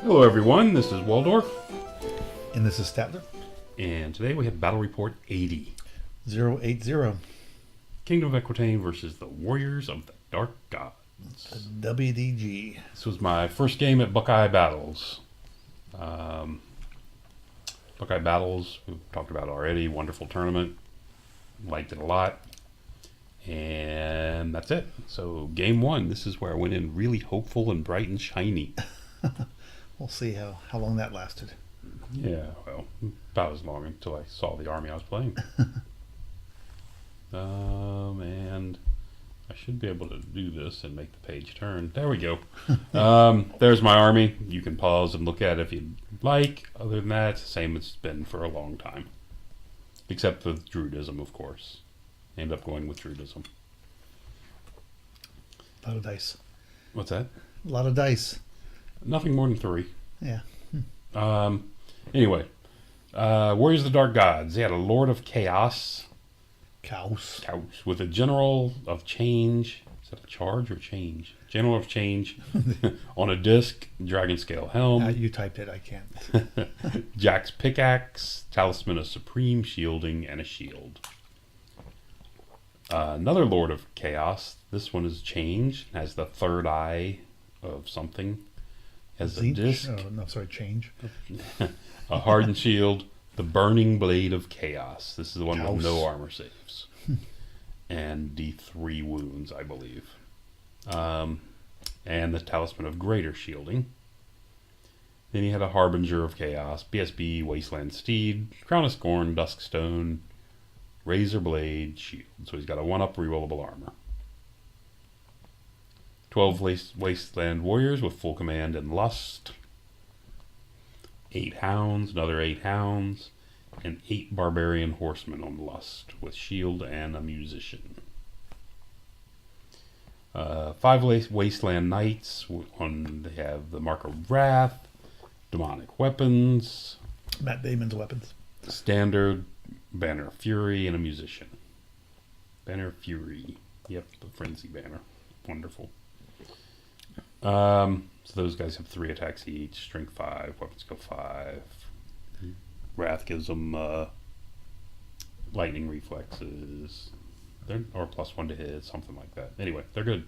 Hello everyone, this is Waldorf, And this is Statler. and today we have Battle Report 80. 080. Kingdom of Equitaine versus the Warriors of the Dark Gods. WDG. This was my first game at Buckeye Battles. Buckeye Battles, we've talked about already, wonderful tournament, liked it a lot, and that's it. So game one, this is where I went in really hopeful and bright and shiny. We'll see how long that lasted. Yeah, well, about as long until I saw the army I was playing. And I should be able to do this and make the page turn. There we go. There's my army. You can pause and look at it if you'd like. Other than that, it's the same as it's been for a long time. Except with Druidism, of course. I end up going with Druidism. A lot of dice. What's that? A lot of dice. Nothing more than 3. Yeah. Anyway, Warriors of the Dark Gods. They had a Lord of Chaos. Cows. With a General of Change. Is that a charge or change? General of Change on a disc, Dragon Scale Helm. You typed it, I can't. Jack's Pickaxe, Talisman of Supreme Shielding, and a Shield. Another Lord of Chaos. This one is Change. Has the third eye of something. Has a disc. Oh, no, sorry, change. A Hardened Shield. The Burning Blade of Chaos. This is the one Chaos. with no armor saves. And D3 wounds, I believe. And the Talisman of Greater Shielding. Then he had a Harbinger of Chaos, BSB, Wasteland Steed, Crown of Scorn, Duskstone, Razor Blade, Shield. So he's got a 1-up rerollable armor. 12 Wasteland Warriors with full command and Lust. 8 Hounds, another 8 Hounds, and 8 Barbarian Horsemen on Lust with Shield and a Musician. 5 Wasteland Knights. They have the Mark of Wrath, Demonic Weapons, Matt Damon's weapons. Standard, Banner of Fury, and a Musician. Banner of Fury. Yep, the Frenzy Banner. Wonderful. So those guys have 3 attacks each. Strength 5, weapons go 5. Wrath gives them lightning reflexes, or +1 to hit, something like that. Anyway, they're good.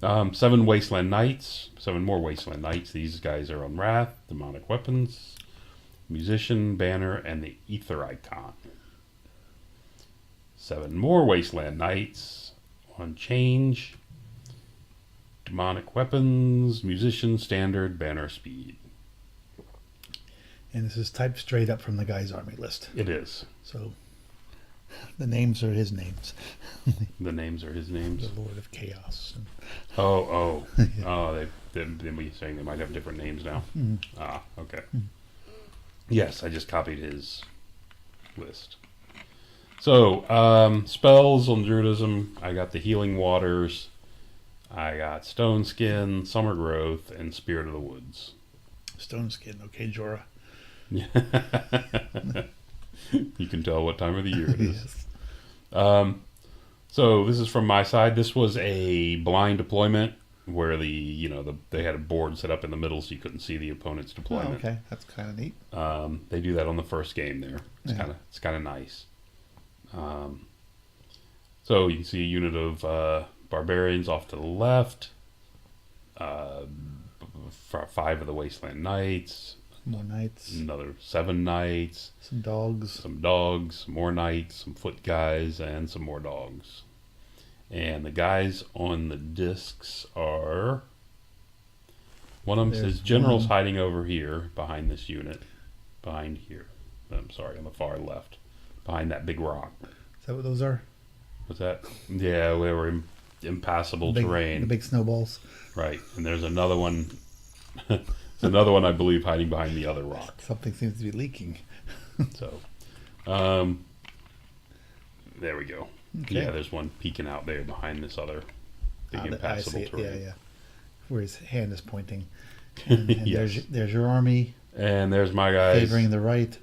7 Wasteland Knights, 7 more Wasteland Knights. These guys are on Wrath, Demonic Weapons, Musician, Banner, and the Ether Icon. 7 more Wasteland Knights on Change, Demonic Weapons, Musician, Standard, Banner, Speed. And this is typed straight up from the guy's army list. It is. So the names are his names. The names are his names. The Lord of Chaos. Oh. Yeah. Oh, they've been saying they might have different names now. Mm. Ah, okay. Yes, I just copied his list. So, spells on Druidism. I got the Healing Waters. I got Stone Skin, Summer Growth, and Spirit of the Woods. Stone Skin. Okay, Jorah. You can tell what time of the year it is. Yes. So this is from my side. This was a blind deployment where they had a board set up in the middle so you couldn't see the opponent's Oh, deployment. okay, that's kind of neat. They do that on the first game there. It's kind of nice. So you can see a unit of barbarians off to the left. 5 of the Wasteland Knights. More knights. Another 7 knights. Some dogs. Some dogs. Some more knights. Some foot guys. And some more dogs. And the guys on the discs are... One of them says General's hiding over here behind this unit. Behind here. I'm sorry, on the far left. Behind that big rock. Is that what those are? What's that? Yeah, we were in impassable terrain. The big snowballs. Right. And there's another one... There's another one, I believe, hiding behind the other rock. Something seems to be leaking. So, there we go. Okay. Yeah, there's one peeking out there behind this other big impassable terrain. Yeah. Where his hand is pointing. And Yes. there's your army. And there's my guys. Favoring the right.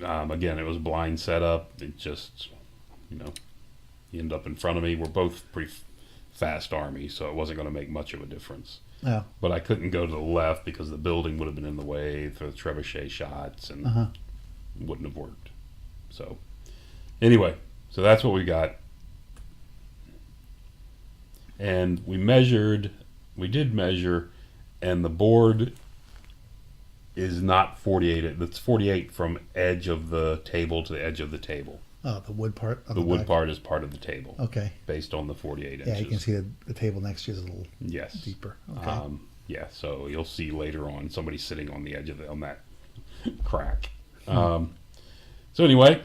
Again, it was blind setup. It just, you end up in front of me. We're both pretty fast army, so it wasn't going to make much of a difference. Oh. But I couldn't go to the left because the building would have been in the way for the trebuchet shots, and wouldn't have worked. So anyway, so that's what we got. And we did measure, and the board is not 48. It's 48 from edge of the table to the edge of the table. Oh, the wood part. The wood part is part of the table. Okay. Based on the 48 inches. Yeah, you can see the table next to you is a little deeper. Okay. Yeah, so you'll see later on somebody sitting on the edge of on that crack. So anyway,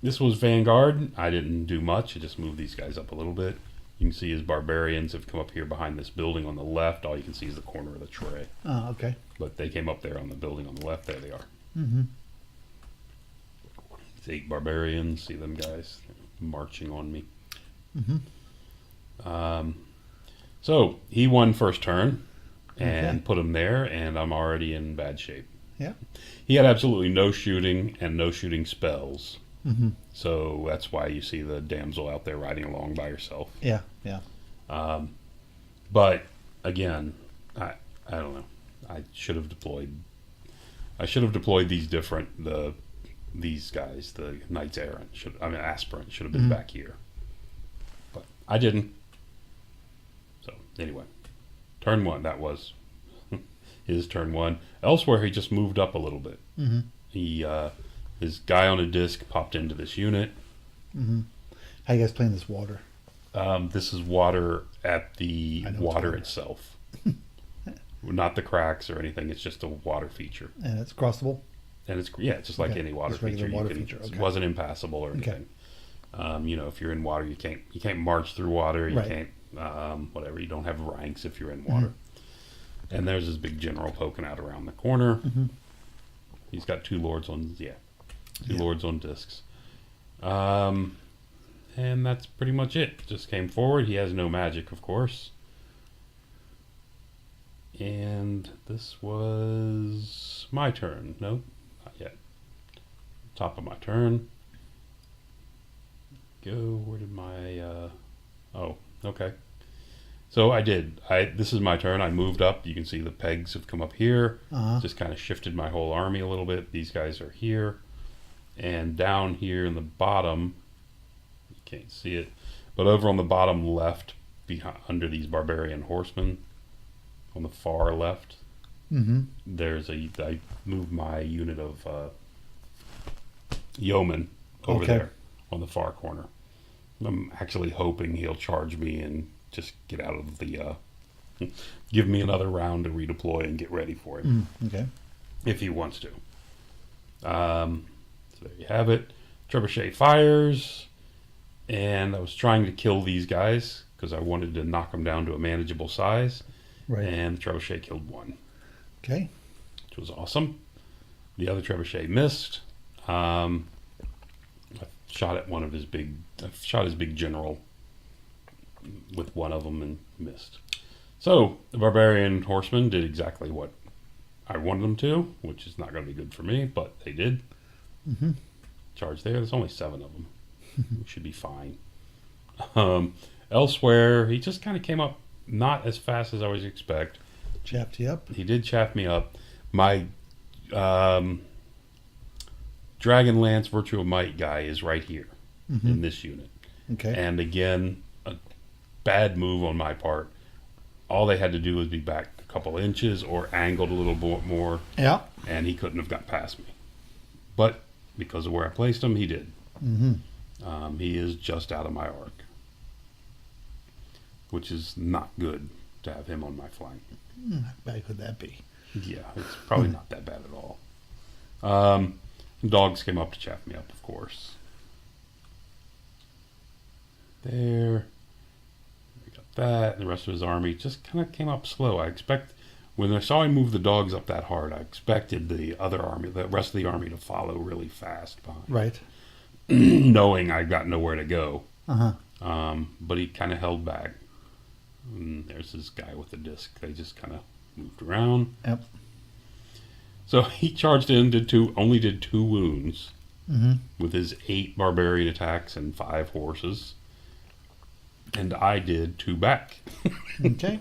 this was Vanguard. I didn't do much. I just moved these guys up a little bit. You can see his barbarians have come up here behind this building on the left. All you can see is the corner of the tray. Oh, okay. But they came up there on the building on the left. There they are. Mm-hmm. It's 8 barbarians. See them guys marching on me. Mm-hmm. So he won first turn and put him there, and I'm already in bad shape. Yeah. He had absolutely no shooting and no shooting spells. Mm-hmm. So that's why you see the damsel out there riding along by herself. Yeah, yeah. But again, I don't know. I should have deployed these guys. The knights errant aspirant should have been back here, but I didn't. So anyway, turn 1. That was his turn 1. Elsewhere, he just moved up a little bit. Mm-hmm. His guy on a disc popped into this unit. Mm-hmm. How you guys playing this water? This is water at the water water. itself. Not the cracks or anything. It's just a water feature. And it's crossable? And it's just like any water just regular feature. Water feature. Okay. It wasn't impassable or anything. If you're in water, you can't march through water. You can't whatever. You don't have ranks if you're in water. And there's this big general poking out around the corner. Mm-hmm. He's got 2 lords on lords on discs. And that's pretty much it. Just came forward. He has no magic, of course. And this was my turn. No, not yet. Top of my turn. Where did my oh, okay. So I did. This is my turn. I moved up. You can see the pegs have come up here. Just kind of shifted my whole army a little bit. These guys are here. And down here in the bottom, you can't see it, but over on the bottom left, under these barbarian horsemen, on the far left, I moved my unit of yeomen over there on the far corner. I'm actually hoping he'll charge me and just get out of the give me another round to redeploy and get ready for him. Okay. If he wants to. So there you have it. Trebuchet fires, and I was trying to kill these guys because I wanted to knock them down to a manageable size. Right. And the trebuchet killed 1. Okay. Which was awesome. The other trebuchet missed. I shot at his big general with one of them and missed. So the barbarian horsemen did exactly what I wanted them to, which is not going to be good for me, but they did. Charge there. There's only 7 of them. We should be fine. Elsewhere, he just kind of came up not as fast as I would expect. Chapped you up? He did chaff me up. My Dragon Lance Virtue of Might guy is right here in this unit. Okay. And again, a bad move on my part. All they had to do was be back a couple inches or angled a little more. Yeah. And he couldn't have got past me. But because of where I placed him, he did. He is just out of my arc, which is not good to have him on my flank. How bad could that be? Yeah, it's probably not that bad at all. Dogs came up to chaff me up, of course. There. We got that. And the rest of his army just kind of came up slow. When I saw him move the dogs up that hard, I expected the rest of the army to follow really fast behind. Right. Knowing I got nowhere to go. But he kind of held back. And there's this guy with the disc. They just kind of moved around. Yep. So he charged in, only did 2 wounds with his 8 barbarian attacks and 5 horses. And I did 2 back. Okay.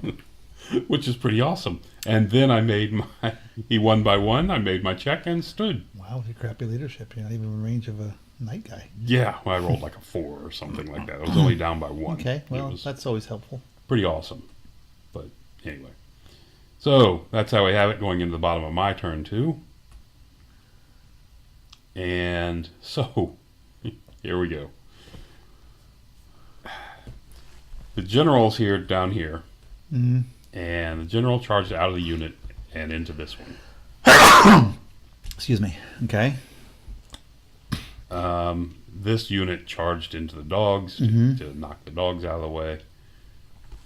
Which is pretty awesome. And then I made he won by 1. I made my check and stood. Wow, with your crappy leadership. You're not even in range of a night guy. Yeah, well, I rolled like a 4 or something like that. I was only down by 1. Okay, well, that's always helpful. Pretty awesome. But anyway. So, that's how we have it going into the bottom of my turn, too. And so, here we go. The general's here, down here. Mm-hmm. And the general charged out of the unit and into this one. Excuse me. Okay. This unit charged into the dogs to knock the dogs out of the way.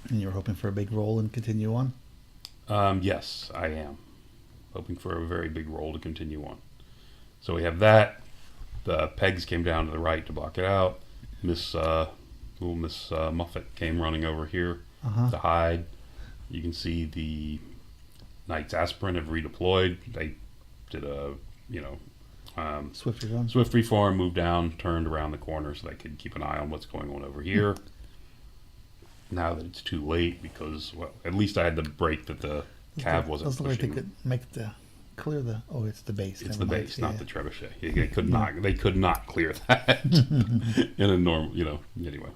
And you're hoping for a big roll and continue on? Yes, I am. Hoping for a very big roll to continue on. So we have that. The pegs came down to the right to block it out. Miss Muffet came running over here to hide. You can see the Knights Aspirin have redeployed. They did a, Swift reform, moved down, turned around the corner so they could keep an eye on what's going on over here. Now that it's too late because, well, at least I had the break that the cav wasn't pushing. Like they could make clear the. Oh, it's the base. It's the base, not the trebuchet. They could not. They could not clear that in a normal. Anyway.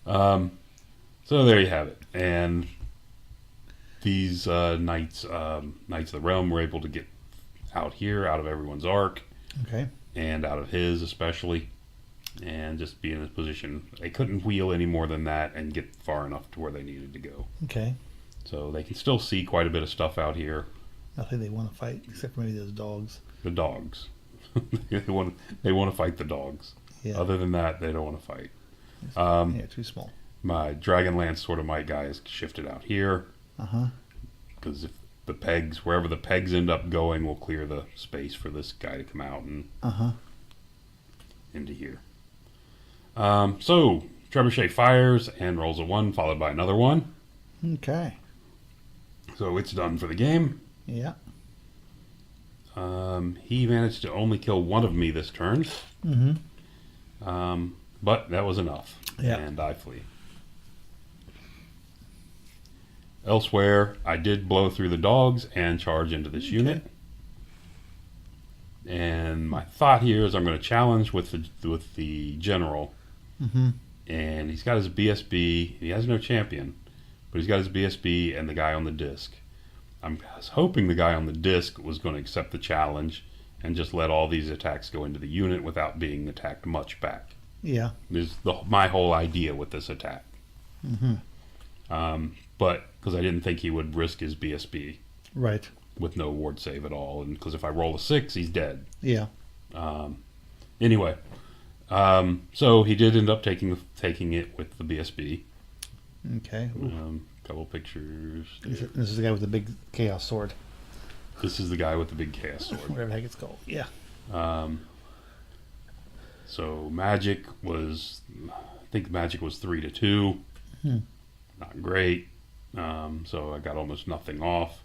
So there you have it, and these knights of the realm were able to get out here, out of everyone's arc, okay, and out of his especially, and just be in a position. They couldn't wheel any more than that and get far enough to where they needed to go. Okay. So they can still see quite a bit of stuff out here. Nothing they want to fight except for maybe those dogs. The dogs. they want to fight the dogs. Yeah. Other than that, they don't want to fight. Yeah, too small. My Dragonlance sort of might guy is shifted out here. Because if the pegs, wherever the pegs end up going, will clear the space for this guy to come out and into here. So Trebuchet fires and rolls a 1, followed by another 1. Okay. So it's done for the game. Yeah. He managed to only kill 1 of me this turn. But that was enough. Yeah. And I flee. Elsewhere, I did blow through the dogs and charge into this unit. And my thought here is I'm going to challenge with the general. And he's got his BSB. He has no champion, but he's got his BSB and the guy on the disc. I was hoping the guy on the disc was going to accept the challenge and just let all these attacks go into the unit without being attacked much back. Yeah. Is my whole idea with this attack. But because I didn't think he would risk his BSB. Right. With no ward save at all. And because if I roll a 6, he's dead. Yeah. Anyway. So he did end up taking it with the BSB. Okay. Couple pictures. This is the guy with the big chaos sword. This is the guy with the big chaos sword. Whatever the heck it's called. Yeah. So magic was, I think magic was 3-2. Not great. So I got almost nothing off.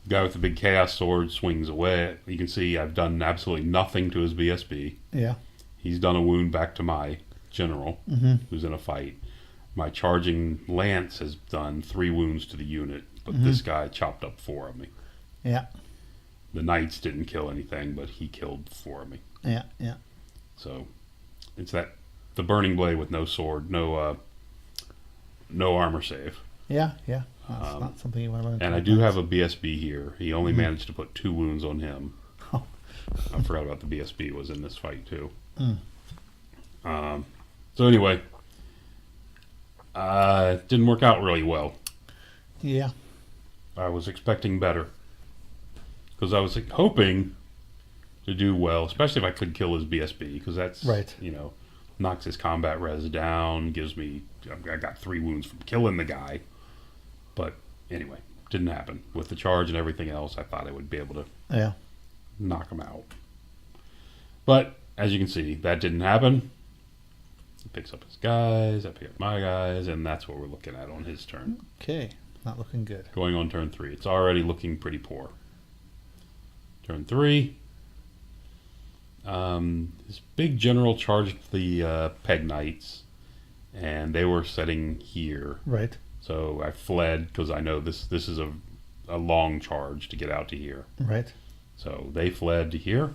The guy with the big chaos sword swings away. You can see I've done absolutely nothing to his BSB. Yeah. He's done a wound back to my general, who's in a fight. My charging lance has done 3 wounds to the unit, but this guy chopped up 4 of me. Yeah. The knights didn't kill anything, but he killed 4 of me. Yeah, yeah. So it's the burning blade with no sword, no armor save. Yeah, yeah. That's not something you want to learn. And I do have a BSB here. He only managed to put 2 wounds on him. Oh. I forgot about the BSB was in this fight too. So anyway, it didn't work out really well. Yeah. I was expecting better. Because I was hoping to do well, especially if I could kill his BSB, because that's, right. Knocks his combat res down, gives me, I got 3 wounds from killing the guy. But anyway, didn't happen. With the charge and everything else, I thought I would be able to knock him out. But, as you can see, that didn't happen. He picks up his guys, I pick up my guys, and that's what we're looking at on his turn. Okay, not looking good. Going on turn 3. It's already looking pretty poor. Turn 3. This big general charged the Peg Knights and they were sitting here. Right. So I fled because I know this is a long charge to get out to here. Right. So they fled to here.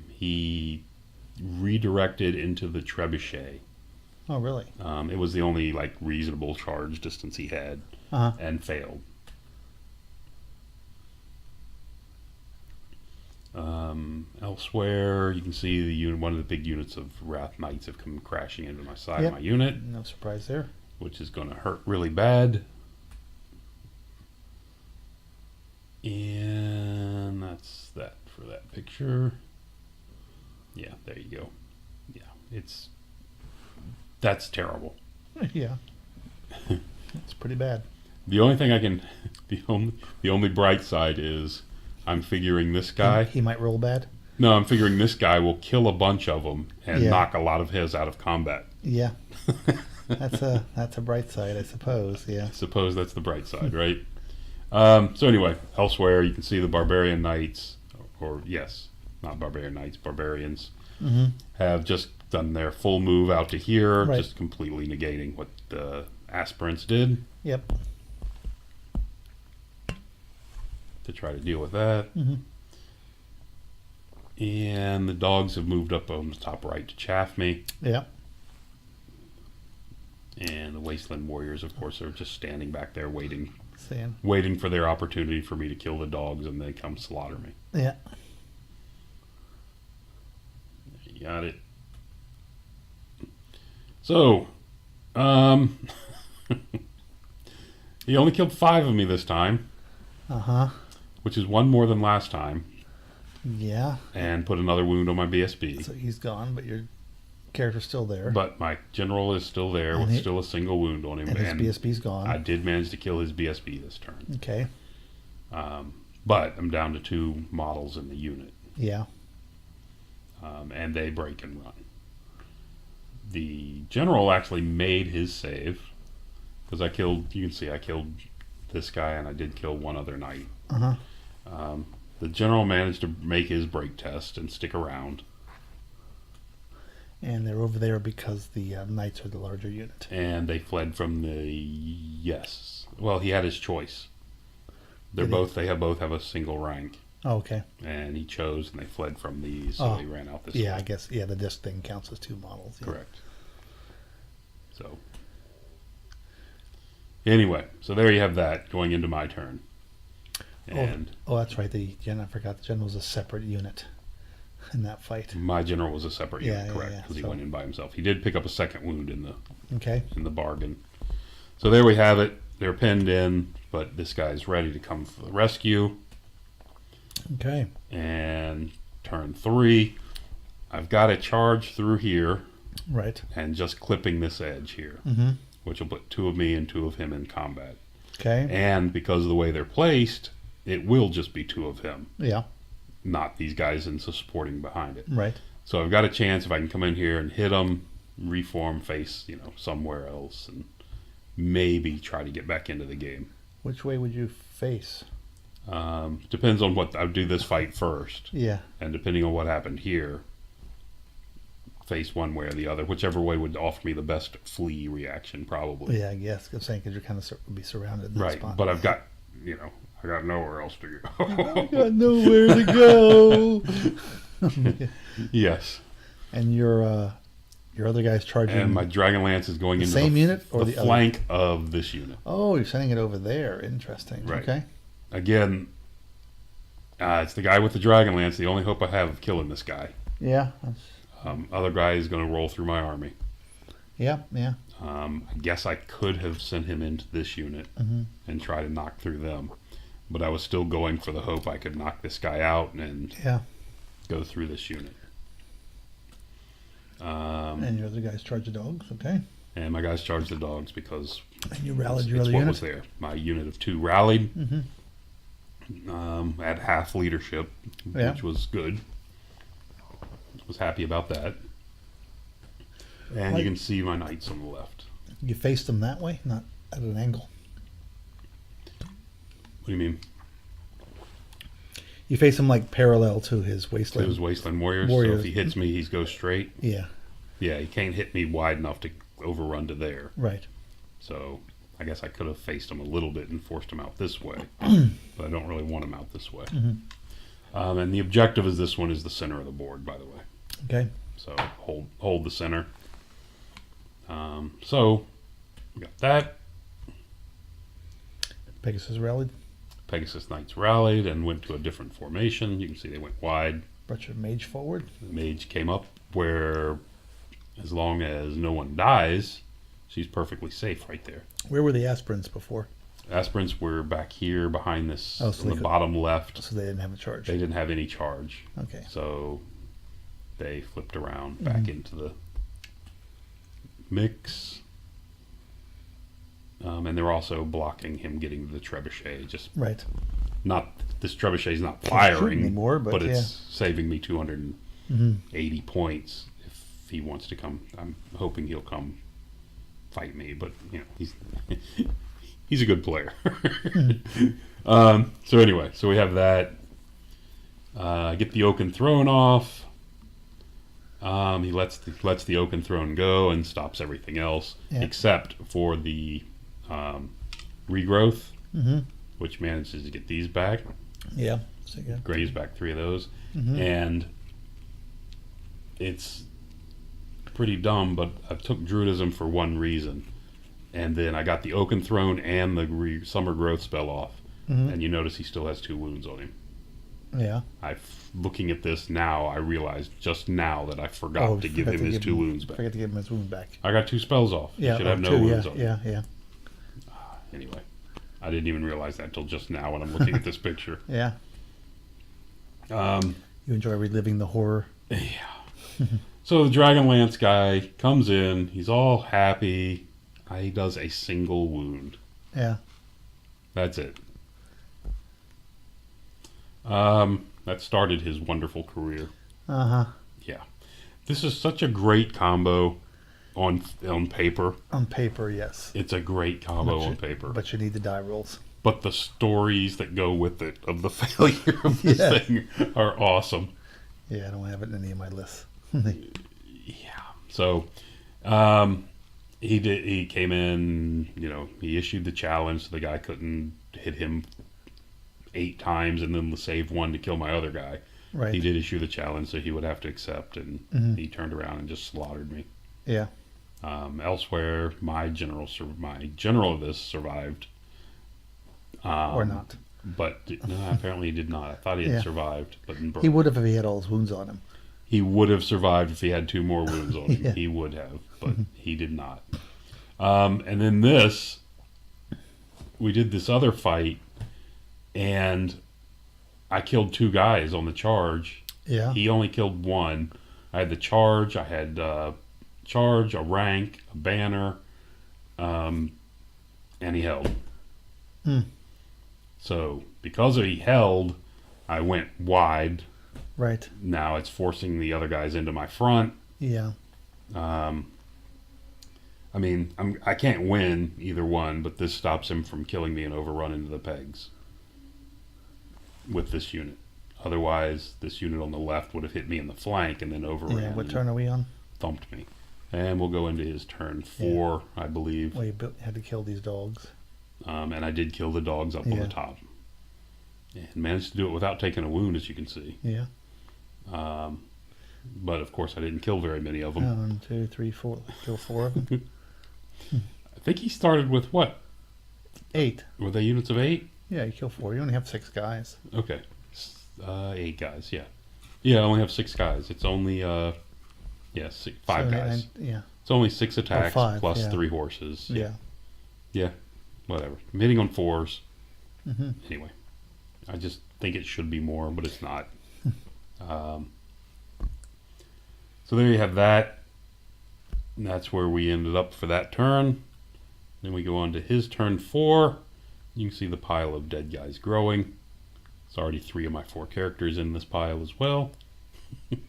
He redirected into the trebuchet. Oh, really? It was the only like reasonable charge distance he had, and failed. Elsewhere, you can see the unit. One of the big units of Wrath Knights have come crashing into my side of my unit. No surprise there. Which is going to hurt really bad. And that's that for that picture. Yeah, there you go. Yeah, that's terrible. Yeah, it's pretty bad. The only thing I can, the only bright side is, I'm figuring this guy. He might roll bad. No, I'm figuring this guy will kill a bunch of them and knock a lot of his out of combat. Yeah, that's a bright side, I suppose. Yeah, I suppose that's the bright side, right? So anyway, elsewhere you can see the Barbarian Knights, or yes, not Barbarian Knights, Barbarians, have just done their full move out to here, just completely negating what the aspirants did. Yep. To try to deal with that. And the dogs have moved up on the top right to chaff me. Yeah. And the Wasteland Warriors, of course, are just standing back there waiting for their opportunity for me to kill the dogs, and they come slaughter me. Yeah. You got it. So, he only killed 5 of me this time. Which is 1 more than last time. Yeah. And put another wound on my BSB. So he's gone, but your character's still there. But my general is still there with still a single wound on him. And his BSB's gone. I did manage to kill his BSB this turn. Okay. But I'm down to 2 models in the unit. Yeah. And they break and run. The general actually made his save. Because you can see I killed this guy and I did kill 1 other knight. The general managed to make his break test and stick around. And they're over there because the knights are the larger unit. And they fled from the Well, he had his choice. They both have a single rank. Oh, okay. And he chose, and they fled from these, so they ran out this way. Yeah, I guess. Yeah, the disc thing counts as 2 models. Yeah. Correct. So anyway, so there you have that going into my turn. And that's right. I forgot the general was a separate unit in that fight. My general was a separate unit, correct? Because he went in by himself. He did pick up a 2nd wound in the bargain. So there we have it. They're pinned in, but this guy's ready to come for the rescue. Okay. And turn 3, I've got to charge through here. Right. And just clipping this edge here, which will put 2 of me and 2 of him in combat. Okay. And because of the way they're placed, it will just be 2 of him. Yeah. Not these guys and supporting behind it. Right. So I've got a chance if I can come in here and hit them, reform, face, somewhere else, and maybe try to get back into the game. Which way would you face? Depends on what I'll do this fight first. Yeah. And depending on what happened here, face one way or the other, whichever way would offer me the best flee reaction, probably. Yeah, I guess. I'm saying because you're kind of would be surrounded in that right, spot. But I've got, I got nowhere else to go. I got nowhere to go. Yes. And your other guy's charging. And my Dragonlance is going the into same unit or the flank of this unit. Oh, you're sending it over there. Interesting. Right. Okay. Again, it's the guy with the Dragonlance. The only hope I have of killing this guy. Yeah. Other guy is going to roll through my army. Yeah. Yeah. I guess I could have sent him into this unit and try to knock through them, but I was still going for the hope I could knock this guy out and go through this unit. And your other guys charge the dogs, okay? And my guys charged the dogs because and you rallied your other what unit? was there. My unit of 2 rallied at half leadership, which was good. Was happy about that. And you can see my knights on the left. You faced them that way, not at an angle? What do you mean? You face him like parallel to his wasteland. To his wasteland warriors. So if he hits me, he goes straight. Yeah. Yeah, he can't hit me wide enough to overrun to there. Right. So I guess I could have faced him a little bit and forced him out this way, but I don't really want him out this way. And the objective is this one is the center of the board, by the way. Okay. So hold the center. So we got that. Pegasus rallied. Pegasus Knights rallied and went to a different formation. You can see they went wide. Brought your mage forward. The mage came up where, as long as no one dies, she's perfectly safe right there. Where were the aspirants before? Aspirants were back here behind this, so on the bottom left. So they didn't have a charge. They didn't have any charge. Okay. So they flipped around back into the mix. And they're also blocking him getting to the trebuchet. Just right. Not this trebuchet's not firing anymore, but it's saving me 280 points if he wants to come. I'm hoping he'll come fight me, but you know he's a good player. So anyway, so we have that. Get the Oaken Throne off. He lets the Oaken Throne go and stops everything else except for the regrowth, which manages to get these back. Yeah. So Graves back 3 of those, and it's pretty dumb, but I took Druidism for one reason, and then I got the Oaken Throne and the Summer Growth spell off, and you notice he still has 2 wounds on him. Yeah. Looking at this now, I realized just now that I forgot to give him his 2 wounds back. Forgot to give him his wound back. I got 2 spells off. Yeah, He should have no wounds on him. Yeah. Anyway, I didn't even realize that till just now when I'm looking at this picture. Yeah. You enjoy reliving the horror. Yeah. So the Dragonlance guy comes in. He's all happy. He does a single wound. Yeah. That's it. That started his wonderful career. Uh-huh. Yeah. This is such a great combo on paper. On paper, yes. It's a great combo on paper. But you need the die rolls. But the stories that go with it of the failure of this thing are awesome. Yeah, I don't have it in any of my lists. Yeah. So he came in, he issued the challenge so the guy couldn't hit him 8 times and then save 1 to kill my other guy. Right. He did issue the challenge, so he would have to accept, and he turned around and just slaughtered me. Yeah. Elsewhere, my general of this survived. Or not. But no, apparently he did not. I thought he had survived, but he would have if he had all his wounds on him. He would have survived if he had 2 more wounds on him. He would have, but he did not. And then we did this other fight, and I killed 2 guys on the charge. Yeah. He only killed 1. I had the charge. I had charge, a rank, a banner, and he held. So because he held, I went wide. Right. Now it's forcing the other guys into my front. Yeah. I mean, I can't win either one, but this stops him from killing me and overrun into the pegs with this unit. Otherwise, this unit on the left would have hit me in the flank and then overran. Yeah, what turn are we on? Thumped me. And we'll go into his turn 4, I believe. Well, you had to kill these dogs. And I did kill the dogs up on the top. And managed to do it without taking a wound, as you can see. Yeah. But, of course, I didn't kill very many of them. 1, 2, 3, 4. Kill 4 of them. I think he started with what? 8. Were they units of 8? Yeah, you kill 4. You only have 6 guys. Okay. 8 guys, yeah. Yeah, I only have 6 guys. It's only, 5 guys. Yeah. It's only 6 attacks 5, plus 3 horses. Yeah. Yeah, whatever. I'm hitting on 4s. Mm-hmm. Anyway, I just think it should be more, but it's not. So there you have that. And that's where we ended up for that turn. Then we go on to his turn 4. You can see the pile of dead guys growing. There's already 3 of my 4 characters in this pile as well.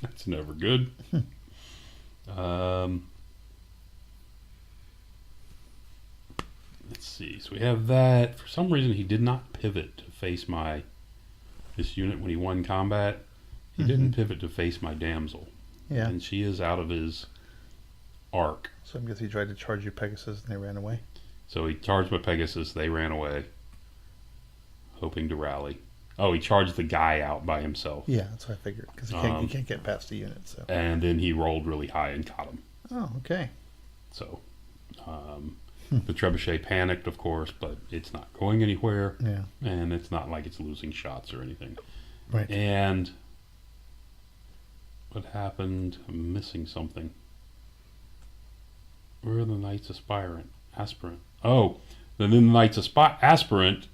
That's never good. Let's see. So we have that. For some reason, he did not pivot to face this unit when he won combat. He didn't pivot to face my damsel. Yeah. And she is out of his arc. So I guess he tried to charge you Pegasus and they ran away. So he charged my Pegasus. They ran away, hoping to rally. Oh, he charged the guy out by himself. Yeah, that's what I figured. Because he can't get past the unit. So. And then he rolled really high and caught him. Oh, okay. So the trebuchet panicked, of course, but it's not going anywhere. Yeah. And it's not like it's losing shots or anything. Right. And what happened? I'm missing something. Where are the Knights Aspirant? Oh, then the Knights Aspirant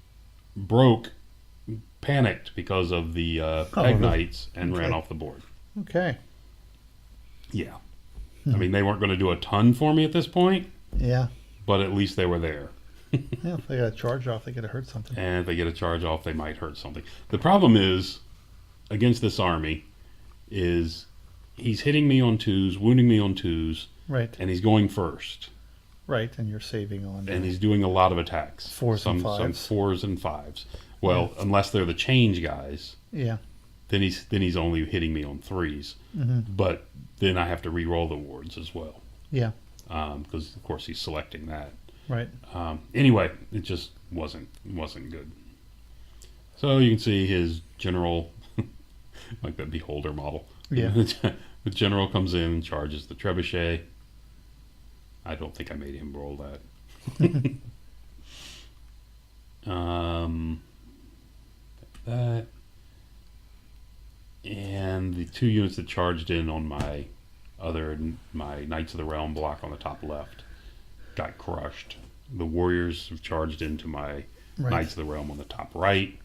panicked because of the Peg Knights and ran off the board. Okay. Yeah. I mean, they weren't going to do a ton for me at this point. Yeah. But at least they were there. Yeah, if they got a charge off, they could have hurt something. And if they get a charge off, they might hurt something. The problem is, against this army, is he's hitting me on 2s, wounding me on 2s. Right. And he's going first. Right, and you're saving on. And he's doing a lot of attacks. 4s and 5s. Some 4s and 5s. Well, unless they're the change guys. Yeah. Then he's only hitting me on 3s. Mm-hmm. But then I have to re-roll the wards as well. Yeah. Because of course he's selecting that. Right. Anyway, it just wasn't good. So you can see his general, like the beholder model. Yeah. The general comes in and charges the trebuchet. I don't think I made him roll that. That. And the 2 units that charged in on my Knights of the Realm block on the top left got crushed. The warriors have charged into my Knights of the Realm on the top right.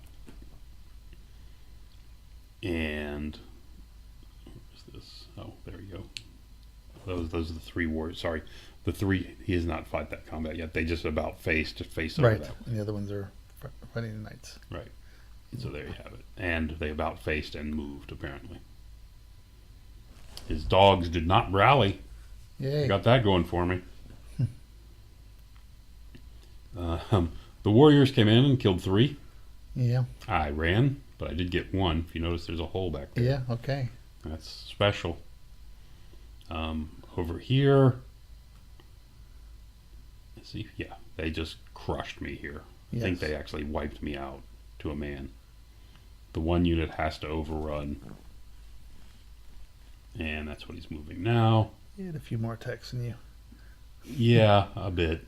And where's this? Oh, there you go. Those are the 3 warriors. Sorry, the 3. He has not fought that combat yet. They just about face over that. And the other ones are fighting the Knights. Right. So there you have it. And they about faced and moved, apparently. His dogs did not rally. Yay. Got that going for me. The warriors came in and killed 3. Yeah. I ran, but I did get 1. If you notice, there's a hole back there. Yeah, okay. That's special. Over here, let's see. Yeah, they just crushed me here. Yes. I think they actually wiped me out to a man. The 1 unit has to overrun. And that's what he's moving now. He had a few more attacks than you. Yeah, a bit.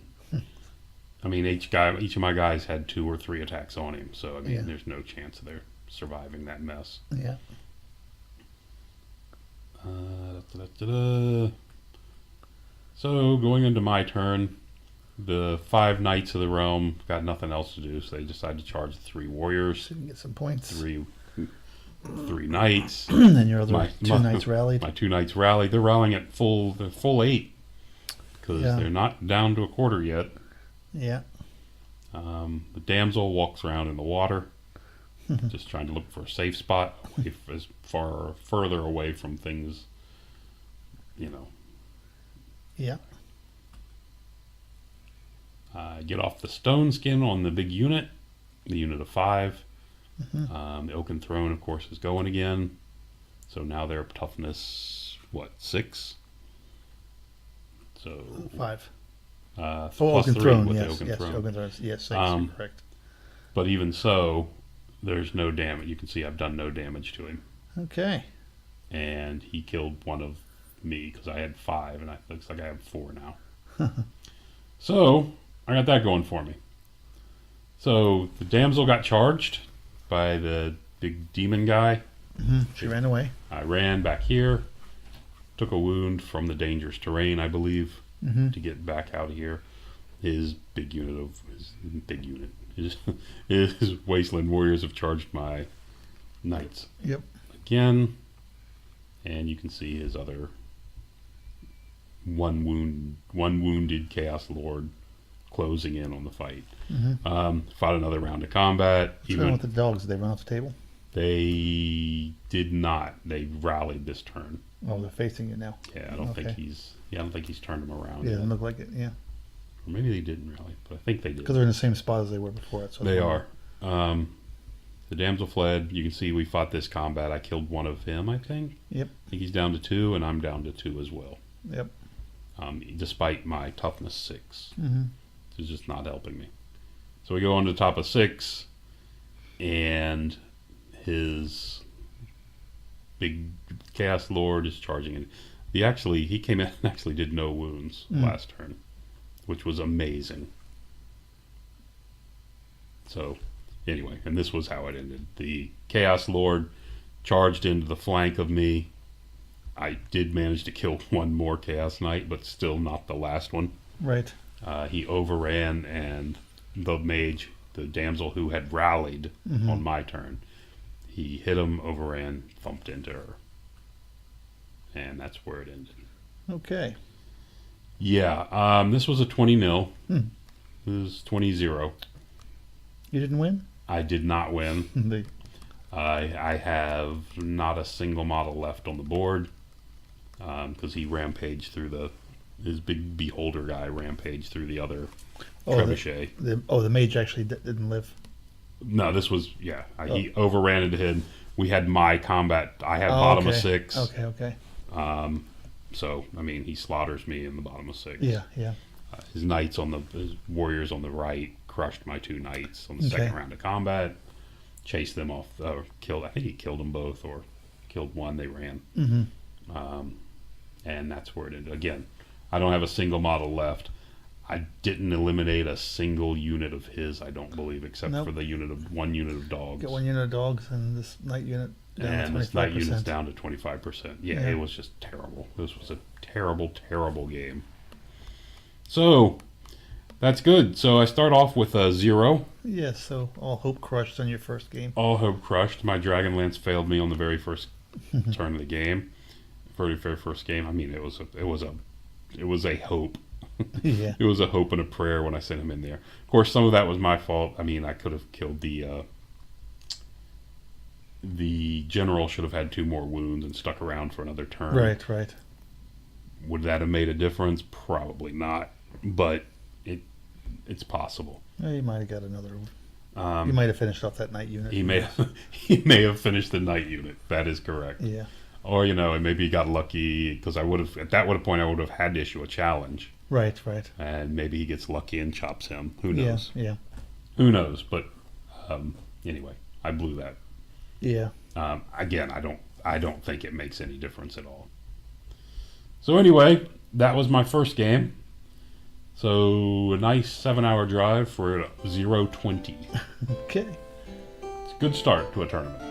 I mean, each of my guys had 2 or 3 attacks on him, so I mean, there's no chance of their surviving that mess. Yeah. So going into my turn, the 5 Knights of the Realm got nothing else to do, so they decided to charge the 3 warriors. So you can get some points. 3 Knights. And your other 2 Knights rallied. My 2 Knights rallied. They're rallying at full 8 because they're not down to a quarter yet. Yeah. The damsel walks around in the water, just trying to look for a safe spot, as further away from things, Yeah. Get off the stone skin on the big unit, the unit of 5. The Oaken Throne, of course, is going again. So now they're toughness, 6? So 5. Plus Oaken 3 Throne, with yes. the Yes, Throne. Oaken Throne, yes, 6, you're correct. But even so, there's no damage. You can see I've done no damage to him. Okay. And he killed 1 of me because I had 5, and it looks like I have 4 now. So I got that going for me. So the damsel got charged by the big demon guy. She ran away. I ran back here, took a wound from the dangerous terrain, I believe, to get back out of here. His wasteland warriors have charged my knights. Yep. Again, and you can see his other one wounded Chaos Lord closing in on the fight. Fought another round of combat. What's going on with the dogs? Did they run off the table? They did not. They rallied this turn. Oh, they're facing you now. Yeah, I don't think he's turned them around. Yeah, yet. doesn't look like it. Yeah. Or maybe they didn't rally, but I think they did. Because they're in the same spot as they were before. That's what They are. The damsel fled. You can see we fought this combat. I killed 1 of him, I think. Yep. I think he's down to 2, and I'm down to 2 as well. Yep. despite my toughness 6. Mm-hmm. It's just not helping me. So we go on to the top of 6, and his big Chaos Lord is charging in. He came in and actually did no wounds last turn, which was amazing. So, anyway, and this was how it ended. The Chaos Lord charged into the flank of me. I did manage to kill one more Chaos Knight, but still not the last one. Right. He overran, and the mage, the damsel who had rallied on my turn, he hit him, overran, thumped into her. And that's where it ended. Okay. Yeah, this was a 20-0. It was 20-0. You didn't win? I did not win. I have not a single model left on the board because he rampaged through his big beholder guy rampaged through the other trebuchet. The mage actually didn't live. No, this was he overran into him. We had my combat. I had bottom of 6. Okay. So I mean, he slaughters me in the bottom of 6. Yeah. His warriors on the right crushed my 2 knights on the second round of combat. Chased them off. Killed. I think he killed them both, or killed one. They ran. And that's where it ended. Again, I don't have a single model left. I didn't eliminate a single unit of his, I don't believe, except for the one unit of dogs. Get 1 unit of dogs, and this knight unit down and to 25%. this knight unit's down to 25%. Yeah, it was just terrible. This was a terrible, terrible game. So, that's good. So I start off with a 0. Yes, so all hope crushed on your first game. All hope crushed. My Dragonlance failed me on the very first turn of the game. Very first game. I mean, it was a hope. Yeah. It was a hope and a prayer when I sent him in there. Of course, some of that was my fault. I mean, I could have killed the general. Should have had 2 more wounds and stuck around for another turn. Right. Would that have made a difference? Probably not, but it's possible. Well, you might have got another. You might have finished off that knight unit. He may have finished the knight unit. That is correct. Yeah. Or maybe he got lucky because I would have at that point I would have had to issue a challenge. Right. And maybe he gets lucky and chops him. Who knows? Yeah. Who knows? But anyway, I blew that. Yeah. Again, I don't think it makes any difference at all. So anyway, that was my first game. So a nice 7-hour drive for 0-20. Okay. It's a good start to a tournament.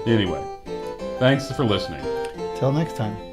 Anyway, thanks for listening. Till next time.